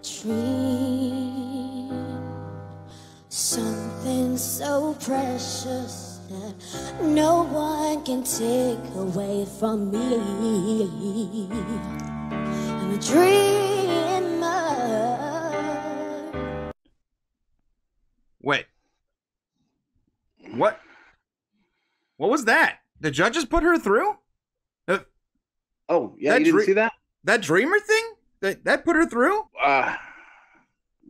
dream, something so precious that no one can take away from me. I'm a dreamer. Wait. What? What was that? The judges put her through? Oh, yeah, you didn't see that? That dreamer thing? That put her through?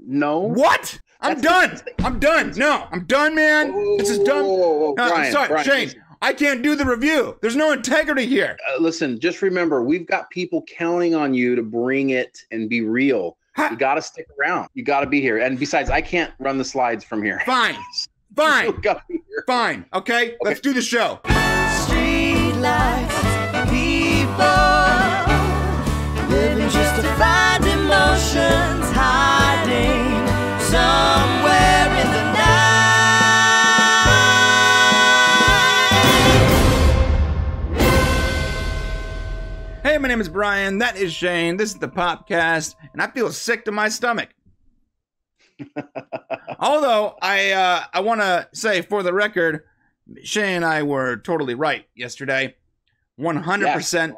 No. What? I'm done. I'm done. No, I'm done, man. Whoa, this is done. whoa, No, Brian, I'm sorry, Brian, Shane. listen. I can't do the review. There's no integrity here. Listen, just remember, we've got people counting on you to bring it and be real. You got to stick around. You got to be here. And besides, I can't run the slides from here. Fine. Fine. You gotta be here. Fine. Okay? Let's do the show. Street lights, people living justified emotions, hiding somewhere in the night. Hey, my name is Brian. That is Shane. This is the popcast, and I feel sick to my stomach. Although I want to say for the record, Shane and I were totally right yesterday. 100%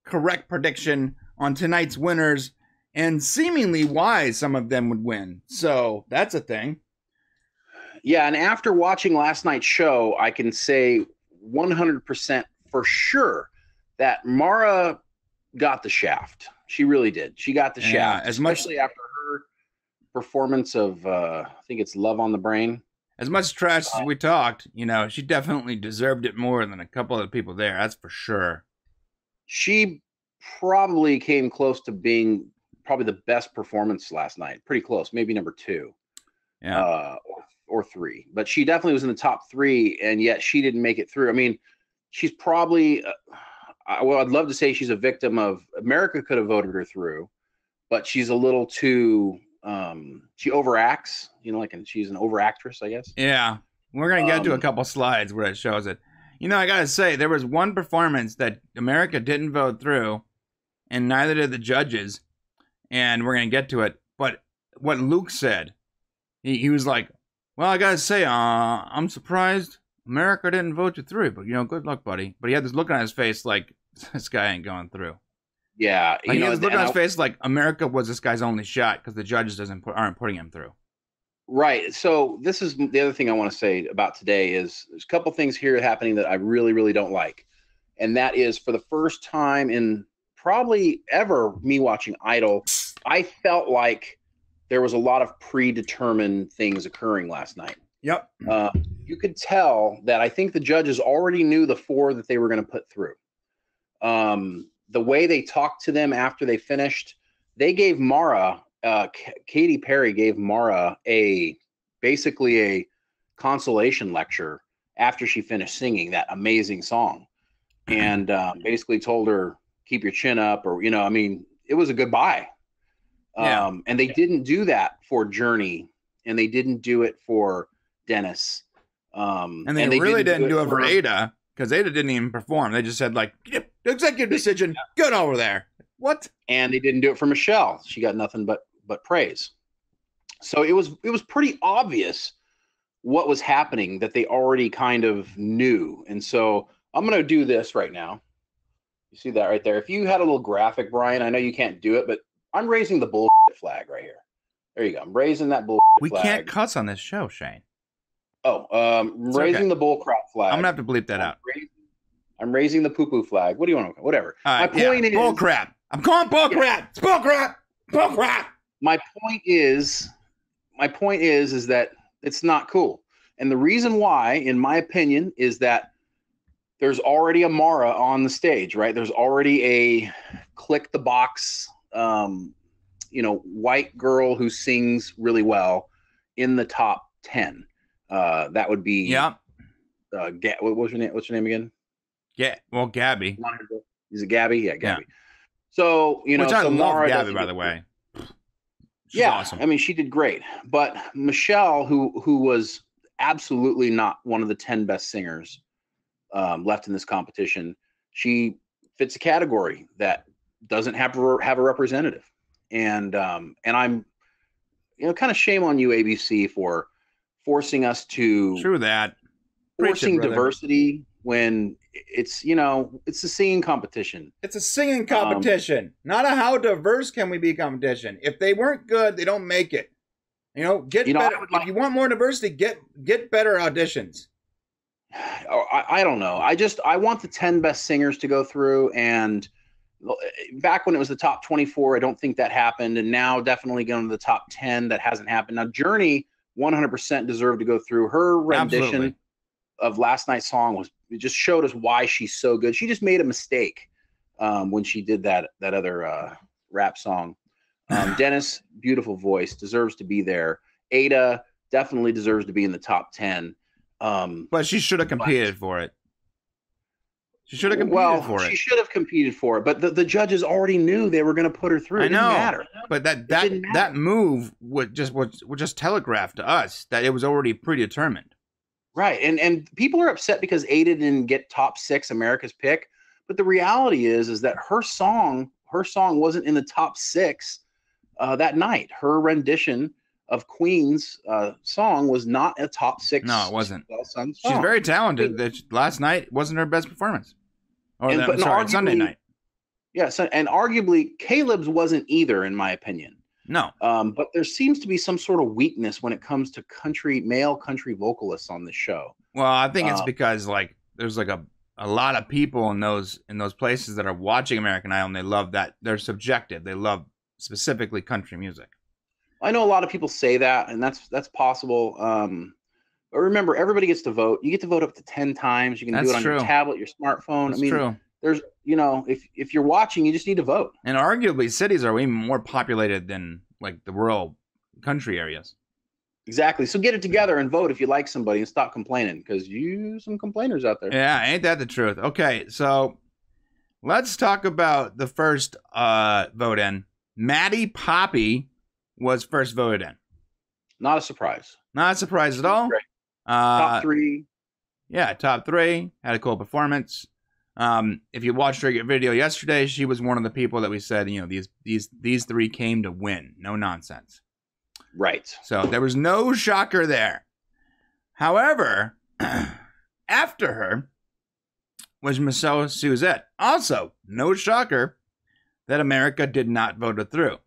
correct prediction on tonight's winners, and seemingly why some of them would win. So that's a thing. Yeah, and after watching last night's show, I can say 100% for sure that Mara got the shaft. She really did. She got the shaft, especially after her performance of I think it's Love on the Brain. As much trash as we talked, you know, she definitely deserved it more than a couple of the people there. That's for sure. She probably came close to being probably the best performance last night. Pretty close, maybe number 2, or 3. But she definitely was in the top 3, and yet she didn't make it through. I mean, she's probably well, I'd love to say she's a victim of America could have voted her through, but she's a little too she overacts, you know, like, and she's an overactress, I guess. Yeah, we're gonna get to a couple slides where it shows it. You know, I gotta say, there was one performance that America didn't vote through, and neither did the judges, and we're gonna get to it. But what Luke said, he was like, well, I gotta say, I'm surprised America didn't vote you through, but, you know, good luck, buddy. But he had this look on his face like, this guy ain't going through. Yeah, like, he had this look on his face like America was this guy's only shot because the judges aren't putting him through. Right. So this is the other thing I want to say about today is there's a couple things here happening that I really, really don't like. And that is, for the first time in probably ever me watching Idol, I felt like there was a lot of predetermined things occurring last night. Yep. You could tell that I think the judges already knew the 4 that they were going to put through. The way they talked to them after they finished, they gave Mara, Katy Perry gave Mara basically a consolation lecture after she finished singing that amazing song, and basically told her, keep your chin up, or, you know, I mean, it was a goodbye. And they didn't do that for Journey, and they didn't do it for Dennis. And they really didn't do it for Ada, because Ada didn't even perform. They just said, like, executive decision, get over there. What? And they didn't do it for Michelle. She got nothing but praise. So it was pretty obvious what was happening, that they already kind of knew. And so I'm going to do this right now. You see that right there? If you had a little graphic, Brian, I know you can't do it, but I'm raising the bullshit flag right here. There you go. I'm raising that bullshit flag. We can't cuss on this show, Shane. Oh, raising the bullcrap flag. I'm going to have to bleep that out. I'm raising the poo-poo flag. What do you want to call it? Whatever. My point is... Bullcrap. I'm calling bullcrap. Yeah. It's bullcrap. Bullcrap. My point is that it's not cool. And the reason why, in my opinion, is that there's already a Mara on the stage, right? There's already a click the box, white girl who sings really well in the top 10. That would be what's your name? What's your name again? Yeah, well, Gabby. Is it Gabby? Yeah, Gabby. Yeah. So, you know, which I love Gabby, by the way. She's awesome. I mean, she did great. But Michelle, who was absolutely not one of the 10 best singers left in this competition, she fits a category that doesn't have a representative. And I'm kind of shame on you, ABC, for forcing us to True that. forcing diversity when it's it's a singing competition. It's a singing competition, not a how diverse can we be competition. If they weren't good, they don't make it. Get better. If you want more diversity, get better auditions. I don't know. I want the 10 best singers to go through, and back when it was the top 24, I don't think that happened, and now definitely going to the top 10, that hasn't happened. Now Journey 100% deserved to go through. Her rendition of last night's song it just showed us why she's so good. She just made a mistake when she did that other rap song. Dennis, beautiful voice, deserves to be there. Ada definitely deserves to be in the top 10. But she should have competed for it. She should have competed for it. She should have competed for it, but the judges already knew they were going to put her through. It didn't matter. But that move would just telegraph to us that it was already predetermined. Right, and people are upset because Ada didn't get top 6 America's Pick, but the reality is that her song wasn't in the top 6 that night. Her rendition of Queen's song was not a top 6. No, it wasn't. Well-sung song. She's very talented. Last night wasn't her best performance. Sunday night. Yeah, and arguably Caleb's wasn't either, in my opinion. No. But there seems to be some sort of weakness when it comes to male country vocalists on this show. Well, I think it's because there's a lot of people in those places that are watching American Idol, and they love that. They're subjective. They love specifically country music. I know a lot of people say that, and that's possible. But remember, everybody gets to vote. You get to vote up to 10 times. You can do it on your tablet, your smartphone. That's true. There's, if you're watching, you just need to vote. And arguably, cities are even more populated than the rural country areas. Exactly. So get it together and vote if you like somebody, and stop complaining, because some complainers out there. Yeah, ain't that the truth? Okay, so let's talk about the first vote in. Maddie Poppy was first voted in. Not a surprise. Not a surprise at all. Great. Top 3. Yeah, top 3. Had a cool performance. If you watched her video yesterday, she was one of the people that we said, these 3 came to win. No nonsense. Right. So there was no shocker there. However, after her was Michelle Suzette. Also, no shocker that America did not vote her through.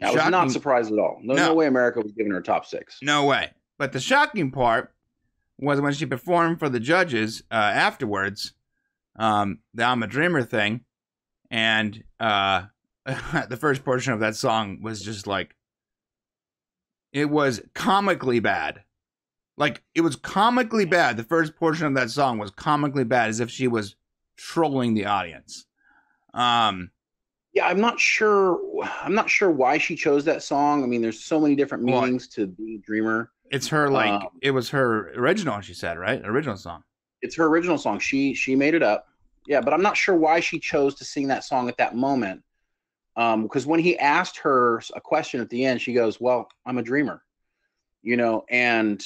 I was not surprised at all. No way America was giving her a top 6. No way. But the shocking part was when she performed for the judges afterwards, the I'm a Dreamer thing, and the first portion of that song was just it was comically bad. It was comically bad. The first portion of that song was comically bad, as if she was trolling the audience. Yeah, I'm not sure why she chose that song. I mean, there's so many different meanings to be a dreamer. It's her it was her original, she said, right? Original song. It's her original song. She made it up. Yeah, but I'm not sure why she chose to sing that song at that moment. Because when he asked her a question at the end, she goes, "Well, I'm a dreamer," and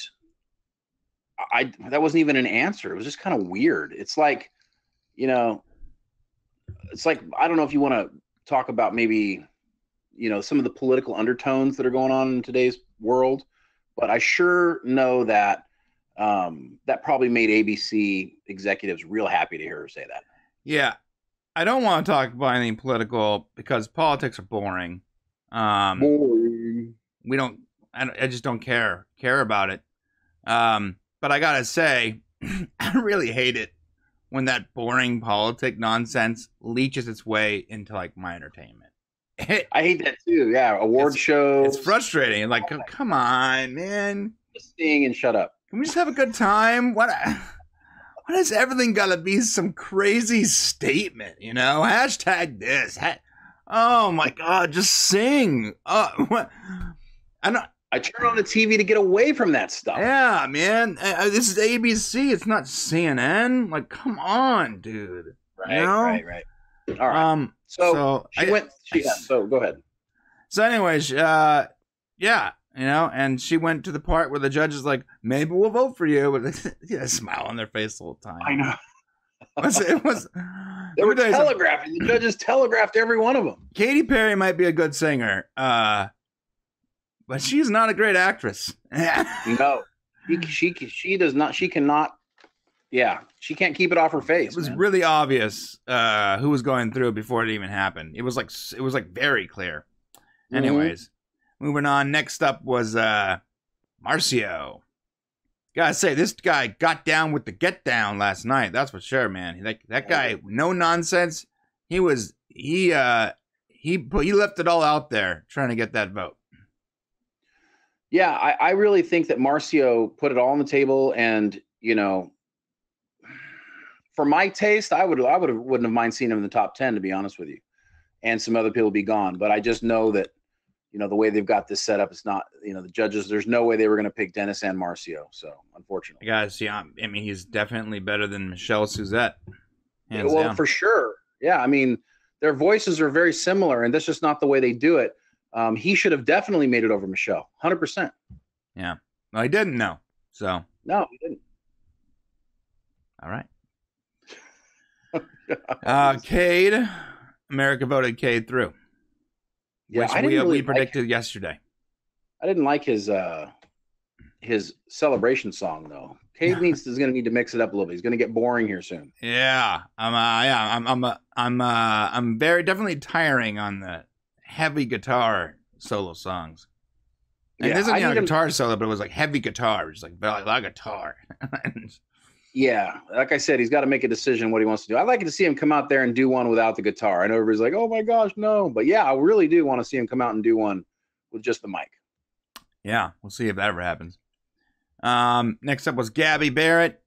that wasn't even an answer. It was just kind of weird. It's I don't know if you want to talk about maybe, some of the political undertones that are going on in today's world, but I sure know that that probably made ABC executives real happy to hear her say that. Yeah. I don't want to talk about anything political because politics are boring. Boring. I just don't care about it. But I gotta say, I really hate it when that boring politic nonsense leaches its way into my entertainment. I hate that too. Yeah, award shows. It's frustrating. Come on, man. Just sing and shut up. Can we just have a good time? What has everything got to be some crazy statement? Hashtag this. Oh my God, just sing. What? I turn on the TV to get away from that stuff. Yeah, man. This is ABC. It's not CNN. Come on, dude. Right. All right. So she went. So go ahead. So, anyways, yeah, and she went to the part where the judge is like, "Maybe we'll vote for you," with a smile on their face the whole time. I know. It was. They were telegraphing. The judges telegraphed every one of them. Katy Perry might be a good singer. but she's not a great actress. No, she does not. She cannot. Yeah, she can't keep it off her face. It was man. really obvious who was going through before it even happened. It was like very clear. Mm-hmm. Anyways, moving on. Next up was Marcio. Gotta say, this guy got down with the get down last night. That's for sure, man. Like that guy, no nonsense. He left it all out there trying to get that vote. Yeah, I really think that Marcio put it all on the table, and for my taste, wouldn't have mind seeing him in the top 10, to be honest with you, and some other people be gone. But I just know that, the way they've got this set up, it's not, the judges, there's no way they were going to pick Dennis and Marcio. So unfortunately, guys, yeah, I mean, he's definitely better than Michelle Suzette. Hands well, down. for sure. Yeah. I mean, their voices are very similar, and that's just not the way they do it. He should have definitely made it over Michelle. 100%. Yeah. Well, he didn't know. So. No, he didn't. All right. Cade. America voted Cade through. Yeah, which we predicted yesterday. I didn't like his celebration song though. Cade is going to need to mix it up a little bit. He's going to get boring here soon. Yeah, I'm very definitely tiring on the heavy guitar solo songs. And this isn't a guitar solo, but it was like heavy guitar, just like a guitar. Yeah, like I said, he's got to make a decision what he wants to do. I'd like to see him come out there and do one without the guitar. I know everybody's like, "Oh my gosh, no!" But yeah, I really do want to see him come out and do one with just the mic. Yeah, we'll see if that ever happens. Next up was Gabby Barrett.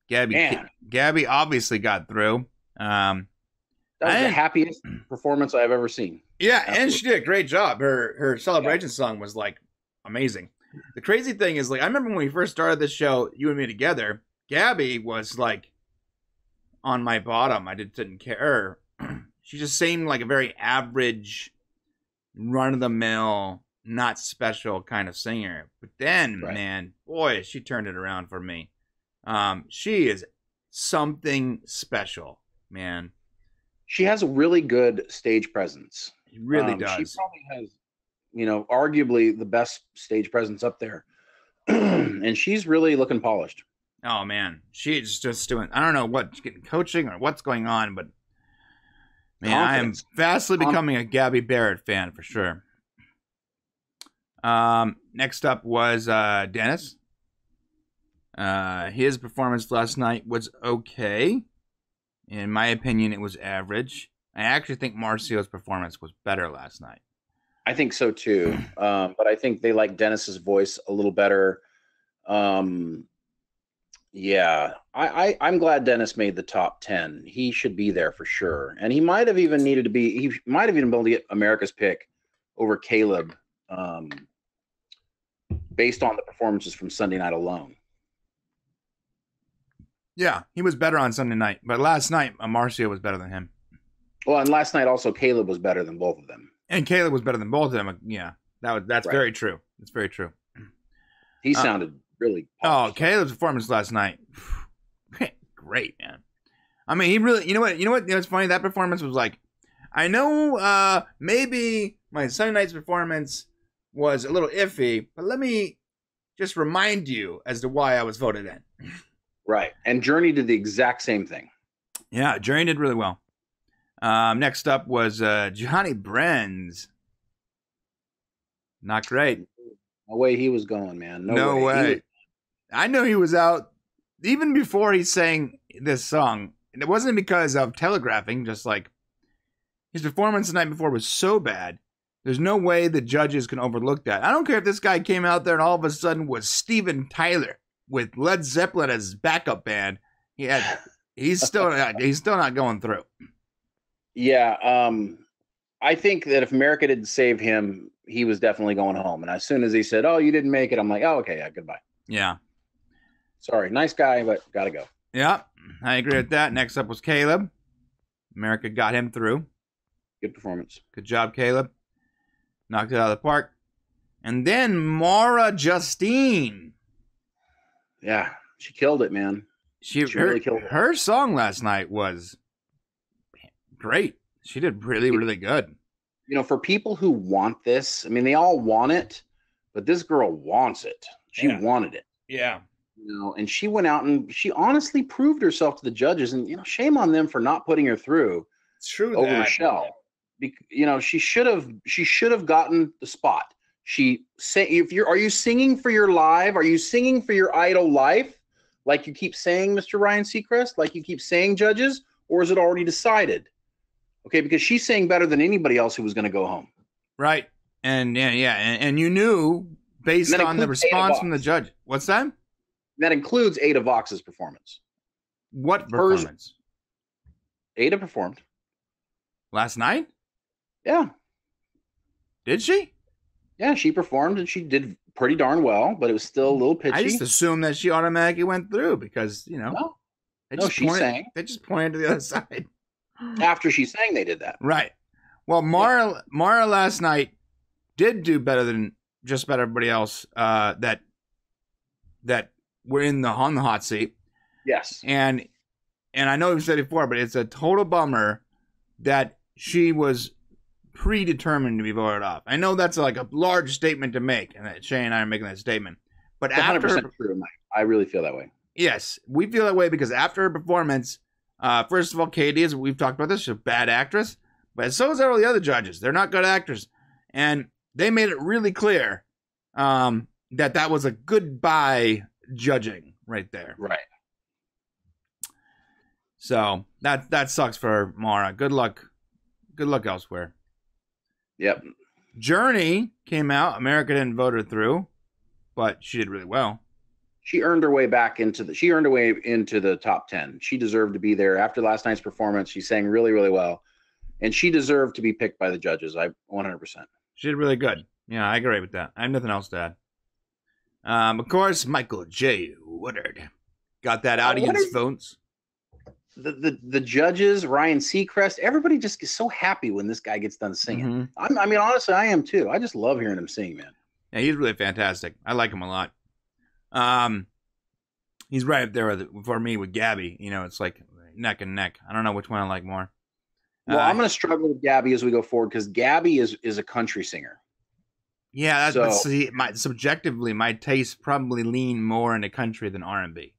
Gabby obviously got through. That was the happiest performance I've ever seen. Yeah, Absolutely. And she did a great job. Her celebration song was like amazing. The crazy thing is, like, I remember when we first started this show, you and me together, Gabby was like on my bottom. I didn't care. She just seemed like a very average, run of the mill, not special kind of singer. But then, man, boy, she turned it around for me. She is something special, man. She has a really good stage presence. She really does. She probably has, arguably the best stage presence up there. And she's really looking polished. Oh, man. She's just doing, I don't know what's getting coaching or what's going on, but man, I am vastly becoming a Gabby Barrett fan for sure. Next up was Dennis. His performance last night was okay. In my opinion, it was average. I actually think Marcio's performance was better last night. I think so too. But I think they like Dennis's voice a little better. Yeah, I'm glad Dennis made the top 10. He should be there for sure. And he might have even been able to get America's pick over Caleb, based on the performances from Sunday night alone. Yeah, he was better on Sunday night, but last night Marcio was better than him. Well, and last night also Caleb was better than both of them. And Caleb was better than both of them. Yeah, that's very true. It's very true. He sounded really polished. Oh, Caleb's performance last night, great, man. I mean, he really, you know what? It's funny, that performance was like, I know maybe my Sunday night's performance was a little iffy, but let me just remind you as to why I was voted in. Right. And Journey did the exact same thing. Yeah, Journey did really well. Next up was Johnny Brenz. Not great. No way he was going, man. No way. I know he was out even before he sang this song. And it wasn't because of telegraphing, just like his performance the night before was so bad. There's no way the judges can overlook that. I don't care if this guy came out there and all of a sudden was Steven Tyler with Led Zeppelin as his backup band. He's still not going through. Yeah, I think that if America didn't save him, he was definitely going home. And as soon as he said, "Oh, you didn't make it," I'm like, "Oh, okay, yeah, goodbye." Yeah. Sorry, nice guy, but gotta go. Yeah, I agree with that. Next up was Caleb. America got him through. Good performance. Good job, Caleb. Knocked it out of the park. And then Maura Justine. Yeah, she killed it, man. She really killed it. Her song last night was great. She did really, really good. For people who want this, I mean, they all want it, but this girl wants it. She wanted it. Yeah. And she went out and she honestly proved herself to the judges, and shame on them for not putting her through. It's true over that. Michelle. She should have gotten the spot. Are you singing for your live? Are you singing for your idol life? Like you keep saying, Mr. Ryan Seacrest, like you keep saying, judges, or is it already decided? Okay, because she's saying better than anybody else who was going to go home. Right. And and you knew based on the response from the judge. What's that? That includes Ada Vox's performance. What performance? Ada performed. Last night? Yeah. Did she? Yeah, she performed and she did pretty darn well, but it was still a little pitchy. I just assumed that she automatically went through because, No, she sang. They just pointed to the other side. After she sang, they did that. Right. Well, Mara last night did do better than just about everybody else that were on the hot seat. Yes. And I know you've said it before, but it's a total bummer that she was predetermined to be voted off. I know that's like a large statement to make, and that Shay and I are making that statement. But it's 100% true, Mike. I really feel that way. Yes, we feel that way because after her performance, first of all, Katie is, we've talked about this, she's a bad actress, but so is all the other judges. They're not good actors. And they made it really clear that was a goodbye judging right there. Right. So that sucks for Mara. Good luck elsewhere. Yep. Journey came out. America didn't vote her through, but she did really well. She earned her way into the top 10. She deserved to be there after last night's performance. She sang really, really well, and she deserved to be picked by the judges. 100%. She did really good. Yeah, I agree with that. I have nothing else to add. Of course, Michael J. Woodard got that audience votes. The judges, Ryan Seacrest, everybody just gets so happy when this guy gets done singing. Mm-hmm. Honestly, I am too. I just love hearing him sing, man. Yeah, he's really fantastic. I like him a lot. He's right up there for me with Gabby. It's like neck and neck. I don't know which one I like more. Well, I'm going to struggle with Gabby as we go forward because Gabby is a country singer. Yeah, subjectively, my tastes probably lean more into country than R&B.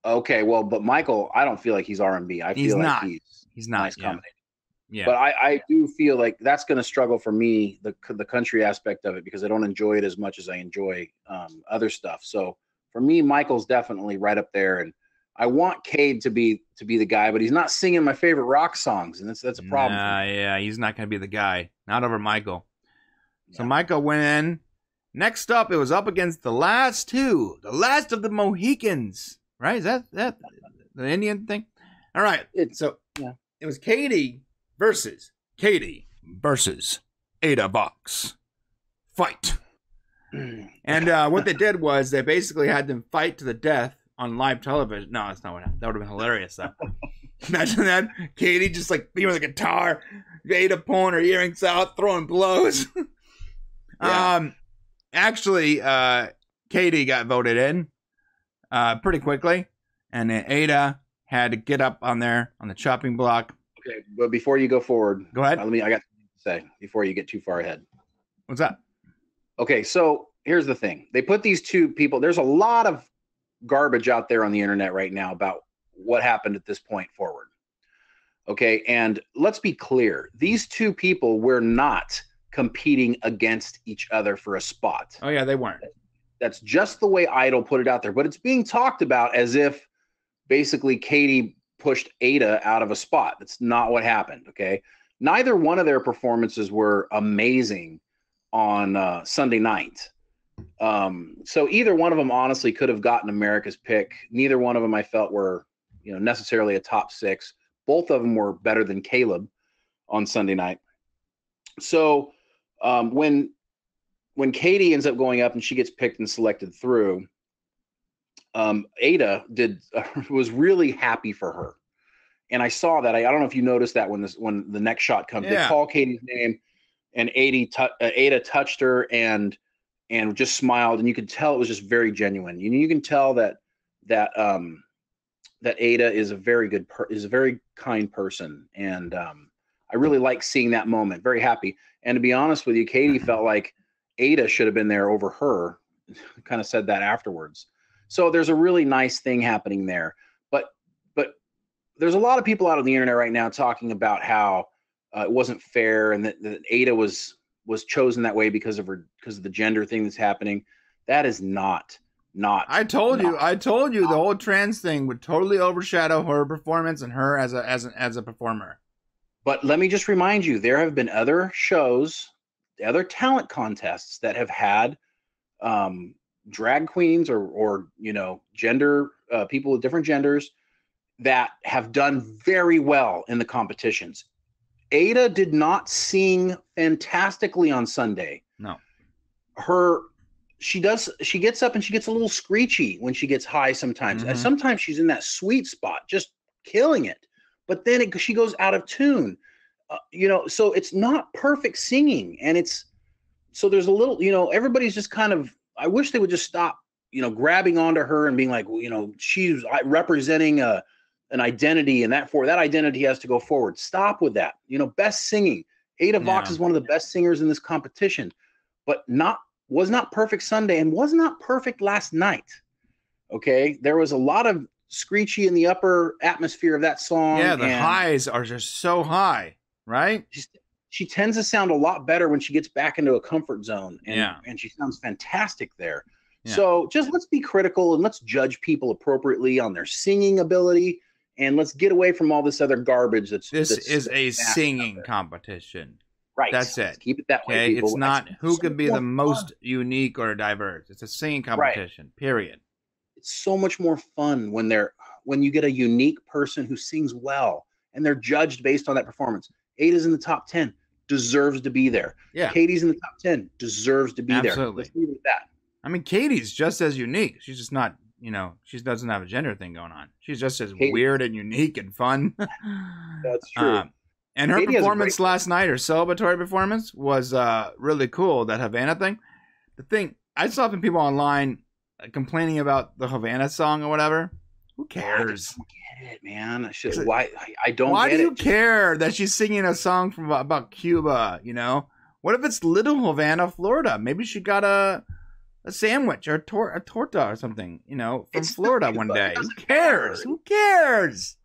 Okay, well, but Michael, I don't feel like he's R&B. I feel like he's not nice comedy. Yeah. But I do feel like that's going to struggle for me, the country aspect of it, because I don't enjoy it as much as I enjoy other stuff. So for me, Michael's definitely right up there, and I want Cade to be the guy, but he's not singing my favorite rock songs, and that's a problem. Yeah, he's not going to be the guy. Not over Michael. Yeah. So Michael went in. Next up, it was up against the last of the Mohicans. Right? Is that the Indian thing? All right. It was Katie versus Ada Vox. Fight. And what they did was they basically had them fight to the death on live television. No, that's not what happened. That would have been hilarious, though. Imagine that. Katie just like being with a guitar, Ada pulling her earrings out, throwing blows. Yeah. Actually, Katie got voted in pretty quickly, and then Ada had to get up on there on the chopping block. Okay, but before you go forward, go ahead. I got something to say before you get too far ahead. What's that? Okay, so here's the thing. They put these two people, there's a lot of garbage out there on the internet right now about what happened at this point forward. Okay, and let's be clear. These two people were not competing against each other for a spot. Oh, yeah, they weren't. That's just the way Idol put it out there. But it's being talked about as if basically Katie pushed Ada out of a spot. That's not what happened, okay? Neither one of their performances were amazing on Sunday night. So either one of them honestly could have gotten America's pick. Neither one of them I felt were, necessarily a top 6. Both of them were better than Caleb on Sunday night. So when Katie ends up going up and she gets picked and selected through, Ada was really happy for her. And I saw that. I don't know if you noticed that when the next shot comes, They call Katie's name, and Ada touched her and just smiled, and you could tell it was just very genuine. You can tell that Ada is a very kind person, and I really like seeing that moment. Very happy. And to be honest with you, Katie felt like Ada should have been there over her. Kind of said that afterwards. So there's a really nice thing happening there. But there's a lot of people out on the internet right now talking about how it wasn't fair and that Ada was chosen that way because of the gender thing that's happening. That is not. I told you the whole trans thing would totally overshadow her performance and her as a performer. But let me just remind you, there have been other shows, other talent contests that have had drag queens or gender people with different genders that have done very well in the competitions. Ada did not sing fantastically on Sunday. No. She gets up and she gets a little screechy when she gets high sometimes. And sometimes she's in that sweet spot, just killing it. But then she goes out of tune. So it's not perfect singing. And so there's a little, everybody's just kind of, I wish they would just stop, grabbing onto her and being like, she's representing an identity, and that identity has to go forward. Stop with that. Best singing. Ada Vox is one of the best singers in this competition, but was not perfect Sunday and was not perfect last night. Okay. There was a lot of screechy in the upper atmosphere of that song. Yeah. The highs are just so high, right? She tends to sound a lot better when she gets back into a comfort zone, and she sounds fantastic there. Yeah. So just let's be critical and let's judge people appropriately on their singing ability, and let's get away from all this other garbage. This is a singing competition. Right. That's it. Let's keep it that way, people. It's not who can be the most unique or diverse. It's a singing competition, period. It's so much more fun when you get a unique person who sings well and they're judged based on that performance. Ada's in the top 10, deserves to be there. Yeah. Katie's in the top 10, deserves to be there. Absolutely. Let's leave it at that. I mean, Katie's just as unique. She's just not, she doesn't have a gender thing going on. She's just as weird and unique and fun. That's true. And her performance last night, her celebratory performance, was really cool. That Havana thing. The thing, I saw some people online complaining about the Havana song or whatever. Who cares? I don't get it, man. I don't get it. Why do you care that she's singing a song about Cuba, What if it's Little Havana, Florida? Maybe she got a sandwich or a torta or something, from Florida one day. Who cares? Who cares?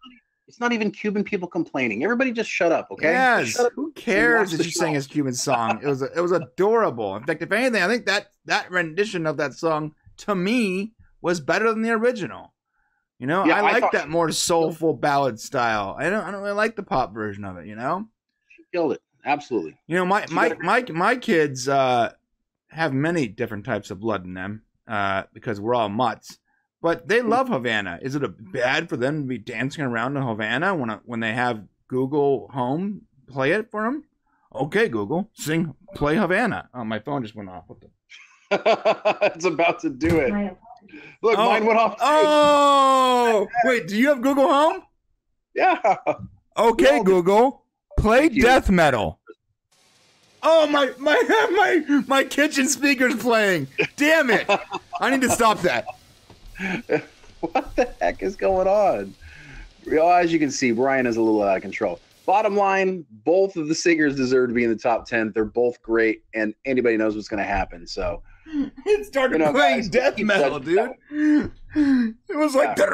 It's not even Cuban people complaining. Everybody just shut up, okay? Yes. Shut up. Who cares that she sang his Cuban song? It was adorable. In fact, if anything, I think that rendition of that song to me was better than the original. I like that more soulful ballad style. I don't really like the pop version of it. She killed it. Absolutely. My kids have many different types of blood in them because we're all mutts. But they love Havana. Is it bad for them to be dancing around in Havana when they have Google Home play it for them? Okay, Google, play Havana. Oh, my phone just went off. What the? It's about to do it. Look, mine went off too. Oh, wait, do you have Google Home? Yeah. Okay, Google, play death metal. Oh, my kitchen speaker's playing. Damn it. I need to stop that. What the heck is going on? As you can see, Brian is a little out of control. Bottom line, both of the singers deserve to be in the top 10. They're both great, and anybody knows what's going to happen. So it started playing death metal, dude. It was like that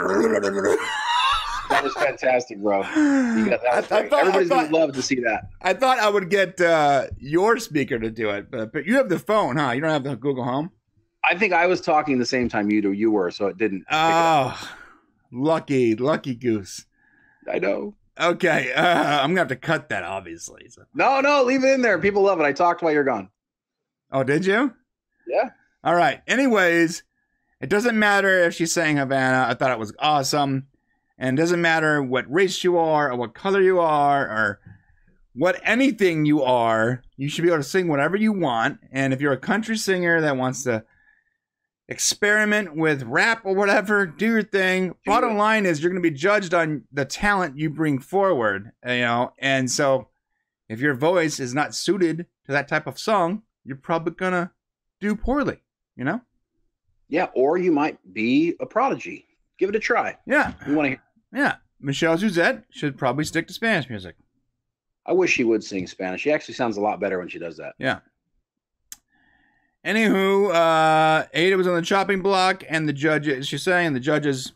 was fantastic, bro. You got that. Everybody's going to love to see that. I thought I would get your speaker to do it, but you have the phone, huh? You don't have the Google Home? I think I was talking the same time you were, so it didn't. Oh, lucky goose. I know. Okay, I'm gonna have to cut that, obviously. So. No, leave it in there. People love it. I talked while you're gone. Oh, did you? Yeah. All right. Anyways, it doesn't matter if she's saying Havana. I thought it was awesome, and it doesn't matter what race you are or what color you are or what anything you are. You should be able to sing whatever you want. And if you're a country singer that wants to experiment with rap or whatever, do your thing. Bottom line is you're going to be judged on the talent you bring forward, and so if your voice is not suited to that type of song, you're probably going to do poorly, Yeah, or you might be a prodigy. Give it a try. Yeah. You want to Yeah. Michelle Suzette should probably stick to Spanish music. I wish she would sing Spanish. She actually sounds a lot better when she does that. Yeah. Anywho, Ada was on the chopping block, and the judges, she's saying, the judges,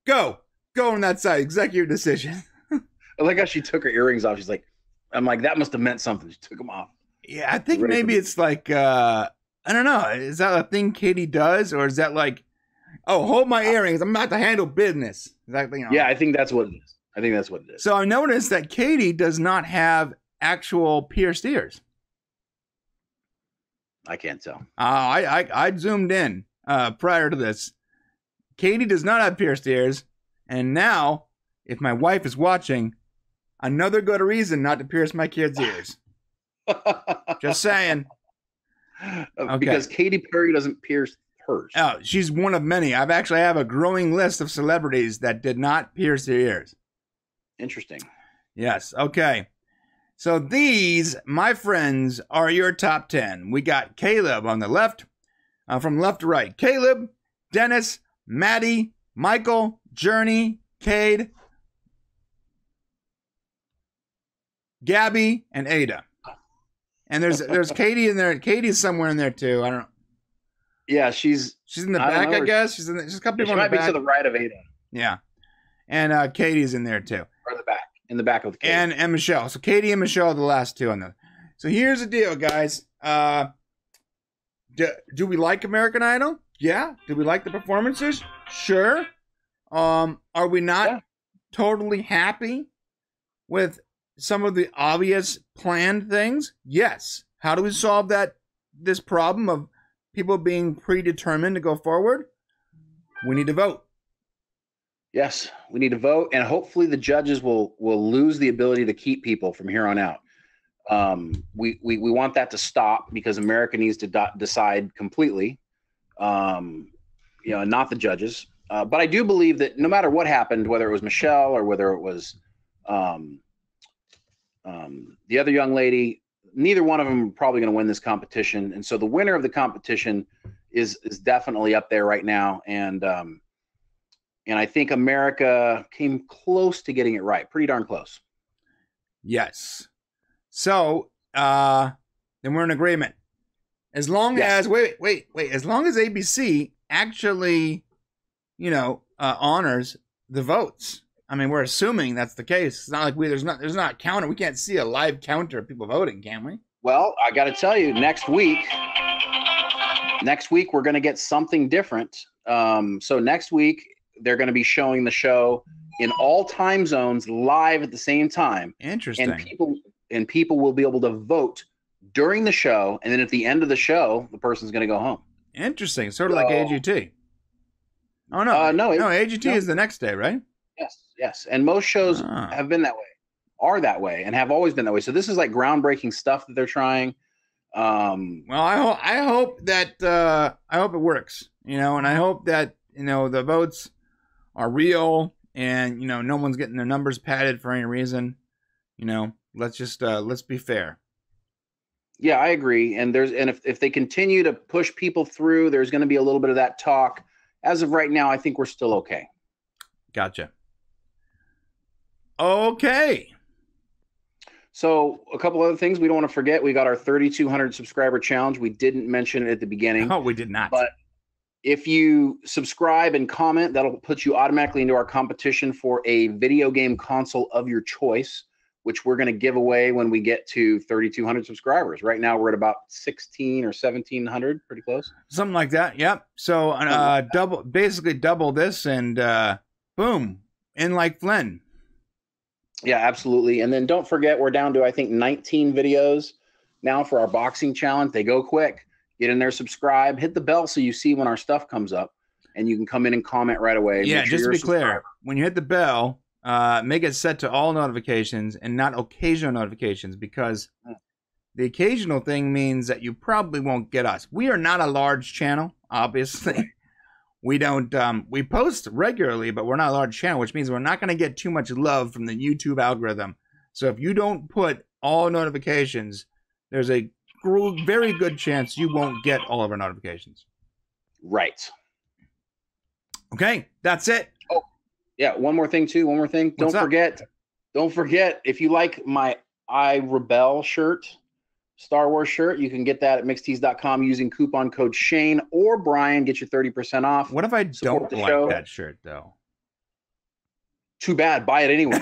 go on that side, executive decision. I like how she took her earrings off. She's like, I'm like, that must have meant something. She took them off. Yeah, I think maybe it's like, I don't know. Is that a thing Katie does? Or is that like, oh, hold my earrings. I'm about to handle business. Exactly. Yeah, I think that's what it is. So I noticed that Katie does not have actual pierced ears. I can't tell. I zoomed in prior to this. Katie does not have pierced ears. And now, if my wife is watching, another good reason not to pierce my kids' ears. Just saying. Okay. Because Katy Perry doesn't pierce hers. Oh, she's one of many. I have a growing list of celebrities that did not pierce their ears. Interesting. Yes. Okay. So these, my friends, are your top 10. We got Caleb on the left, from left to right. Caleb, Dennis, Maddie, Michael, Journey, Cade, Gabby, and Ada. And there's Katie in there. Katie's somewhere in there too. I don't know. Yeah, she's in the back, I guess. She's a couple people in the back. She might be to the right of Ada. Yeah. And Katie's in there too. Or the back. In the back of the Katie. And Michelle. So Katie and Michelle are the last two on there. So here's the deal, guys. Do we like American Idol? Yeah. Do we like the performances? Sure. Are we not totally happy with some of the obvious planned things? Yes. How do we solve this problem of people being predetermined to go forward? We need to vote. Yes, we need to vote, and hopefully the judges will lose the ability to keep people from here on out. We want that to stop because America needs to decide completely, not the judges. But I do believe that no matter what happened, whether it was Michelle or whether it was the other young lady, neither one of them are probably going to win this competition. And so the winner of the competition is definitely up there right now. And I think America came close to getting it right. Pretty darn close. Yes. So, then we're in agreement. As long as, wait. As long as ABC actually, honors the votes. I mean, we're assuming that's the case. It's not like there's not a counter. We can't see a live counter of people voting, can we? Well, I got to tell you, next week we're going to get something different. So next week, they're going to be showing the show in all time zones live at the same time. Interesting. And people will be able to vote during the show, and then at the end of the show, the person's going to go home. Interesting. Sort of like AGT. Oh no, AGT is the next day, right? Yes. And most shows have been that way, are that way, and have always been that way. So this is like groundbreaking stuff that they're trying. Well, I hope that I hope it works, and I hope that the votes are real, and no one's getting their numbers padded for any reason. Let's be fair. Yeah, I agree. And if they continue to push people through, there's going to be a little bit of that talk. As of right now, I think we're still okay. Gotcha. Okay. So a couple other things we don't want to forget. We got our 3,200 subscriber challenge. We didn't mention it at the beginning. No, we did not. But if you subscribe and comment, that'll put you automatically into our competition for a video game console of your choice, which we're going to give away when we get to 3,200 subscribers. Right now, we're at about 16 or 1,700, pretty close. Something like that. Yep. So basically double this, and boom, in like Flynn. Yeah, absolutely. And then don't forget, we're down to, I think, 19 videos now for our boxing challenge. They go quick. Get in there, subscribe, hit the bell so you see when our stuff comes up, and you can come in and comment right away. Yeah, just to be clear, when you hit the bell, make it set to all notifications and not occasional notifications, because the occasional thing means that you probably won't get us. We are not a large channel, obviously. We don't we post regularly, but we're not a large channel, which means we're not going to get too much love from the YouTube algorithm. So if you don't put all notifications, there's a very good chance you won't get all of our notifications. Right. Okay, that's it. Oh, yeah, one more thing. Don't forget, if you like my I Rebel shirt, Star Wars shirt. You can get that at mixtees.com using coupon code Shane or Brian. Get you 30% off. What if I Support don't the like show. that shirt though? Too bad. Buy it anyway.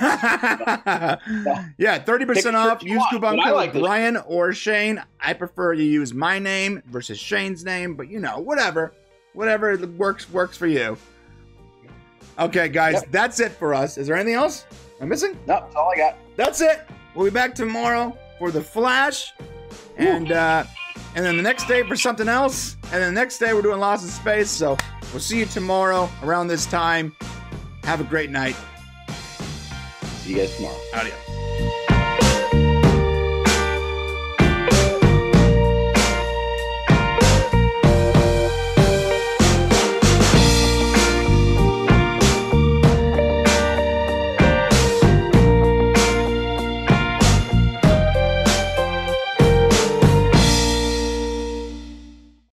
Yeah, 30% off. Use coupon but I code like this Brian or Shane. I prefer you use my name versus Shane's name, but whatever works for you. Okay, guys, That's it for us. Is there anything else I'm missing? No, that's all I got. That's it. We'll be back tomorrow for The Flash, and then the next day for something else, and then the next day we're doing Lost in Space. So we'll see you tomorrow around this time. Have a great night. See you guys tomorrow. Adios.